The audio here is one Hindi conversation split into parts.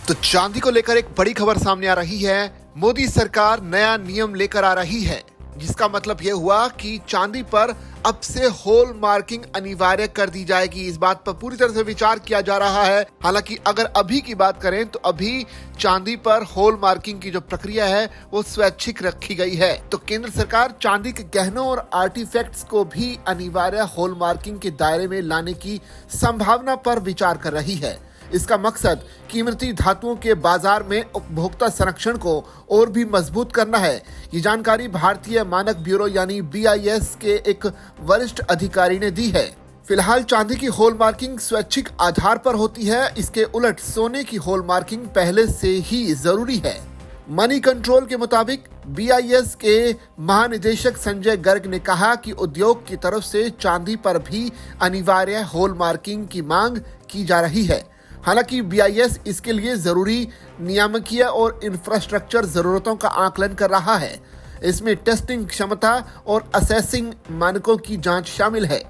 तो चांदी को लेकर एक बड़ी खबर सामने आ रही है। मोदी सरकार नया नियम लेकर आ रही है, जिसका मतलब यह हुआ कि चांदी पर अब से हॉल मार्किंग अनिवार्य कर दी जाएगी। इस बात पर पूरी तरह से विचार किया जा रहा है। हालांकि अगर अभी की बात करें तो अभी चांदी पर हॉल मार्किंग की जो प्रक्रिया है वो स्वैच्छिक रखी गई है। तो केंद्र सरकार चांदी के गहनों और आर्टिफैक्ट्स को भी अनिवार्य हॉल मार्किंग के दायरे में लाने की संभावना पर विचार कर रही है। इसका मकसद कीमती धातुओं के बाजार में उपभोक्ता संरक्षण को और भी मजबूत करना है। ये जानकारी भारतीय मानक ब्यूरो यानी BIS के एक वरिष्ठ अधिकारी ने दी है। फिलहाल चांदी की हॉल मार्किंग स्वैच्छिक आधार पर होती है। इसके उलट सोने की हॉल मार्किंग पहले से ही जरूरी है। मनी कंट्रोल के मुताबिक BIS के महानिदेशक संजय गर्ग ने कहा कि उद्योग की तरफ से चांदी पर भी अनिवार्य हॉल मार्किंग की मांग की जा रही है। हालांकि BIS इसके लिए जरूरी नियामकीय और इंफ्रास्ट्रक्चर जरूरतों का आकलन कर रहा है। इसमें टेस्टिंग क्षमता और असेसिंग मानकों की जांच शामिल है।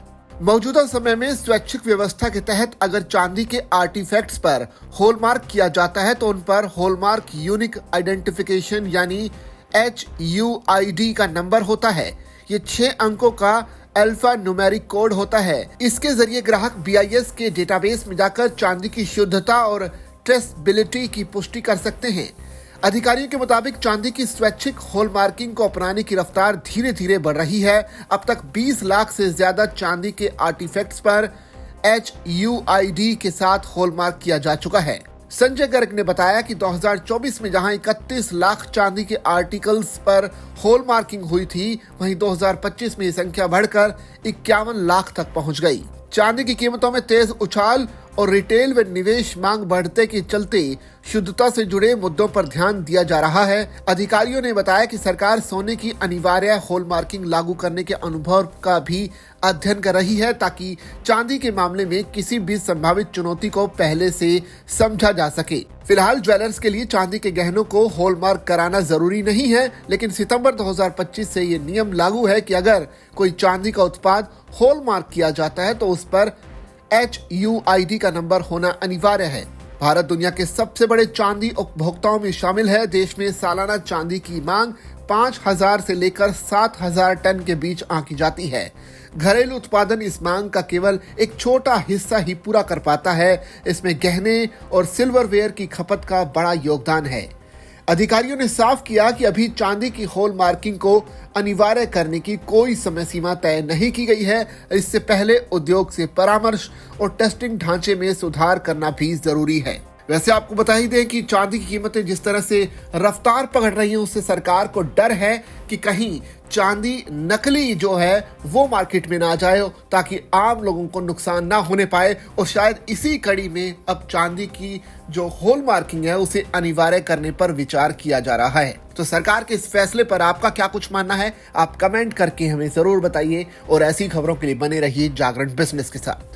मौजूदा समय में स्वैच्छिक व्यवस्था के तहत अगर चांदी के आर्टिफैक्ट्स पर हॉलमार्क किया जाता है तो उन पर हॉलमार्क यूनिक आइडेंटिफिकेशन यानी HUID का नंबर होता है। ये 6 अंकों का अल्फा न्यूमेरिक कोड होता है। इसके जरिए ग्राहक BIS के डेटाबेस में जाकर चांदी की शुद्धता और ट्रेसेबिलिटी की पुष्टि कर सकते हैं। अधिकारियों के मुताबिक चांदी की स्वैच्छिक हॉल मार्किंग को अपनाने की रफ्तार धीरे धीरे बढ़ रही है। अब तक 20 लाख से ज्यादा चांदी के आर्टिफैक्ट्स पर HUID के साथ हॉलमार्क किया जा चुका है। संजय गर्ग ने बताया कि 2024 में जहां 31 लाख चांदी के आर्टिकल्स पर हॉल मार्किंग हुई थी, वहीं 2025 में ये संख्या बढ़कर 51 लाख तक पहुंच गई। चांदी की कीमतों में तेज उछाल और रिटेल व निवेश मांग बढ़ने के चलते शुद्धता से जुड़े मुद्दों पर ध्यान दिया जा रहा है। अधिकारियों ने बताया कि सरकार सोने की अनिवार्य हॉल मार्किंग लागू करने के अनुभव का भी अध्ययन कर रही है, ताकि चांदी के मामले में किसी भी संभावित चुनौती को पहले से समझा जा सके। फिलहाल ज्वेलर्स के लिए चांदी के गहनों को हॉलमार्क कराना जरूरी नहीं है, लेकिन सितंबर 2025 से ये नियम लागू है कि अगर कोई चांदी का उत्पाद हॉलमार्क किया जाता है तो उस पर HUID का नंबर होना अनिवार्य है। भारत दुनिया के सबसे बड़े चांदी उपभोक्ताओं में शामिल है। देश में सालाना चांदी की मांग 5,000 से लेकर 7,000 टन के बीच आंकी जाती है। घरेलू उत्पादन इस मांग का केवल एक छोटा हिस्सा ही पूरा कर पाता है। इसमें गहने और सिल्वरवेयर की खपत का बड़ा योगदान है। अधिकारियों ने साफ किया कि अभी चांदी की हॉल मार्किंग को अनिवार्य करने की कोई समय सीमा तय नहीं की गई है। इससे पहले उद्योग से परामर्श और टेस्टिंग ढांचे में सुधार करना भी जरूरी है। वैसे आपको बता ही दें कि चांदी की कीमतें जिस तरह से रफ्तार पकड़ रही हैं, उससे सरकार को डर है कि कहीं चांदी नकली जो है वो मार्केट में ना आ जाए, ताकि आम लोगों को नुकसान ना होने पाए। और शायद इसी कड़ी में अब चांदी की जो हॉल मार्किंग है उसे अनिवार्य करने पर विचार किया जा रहा है। तो सरकार के इस फैसले पर आपका क्या कुछ मानना है, आप कमेंट करके हमें जरूर बताइए। और ऐसी खबरों के लिए बने रहिए जागरण बिजनेस के साथ।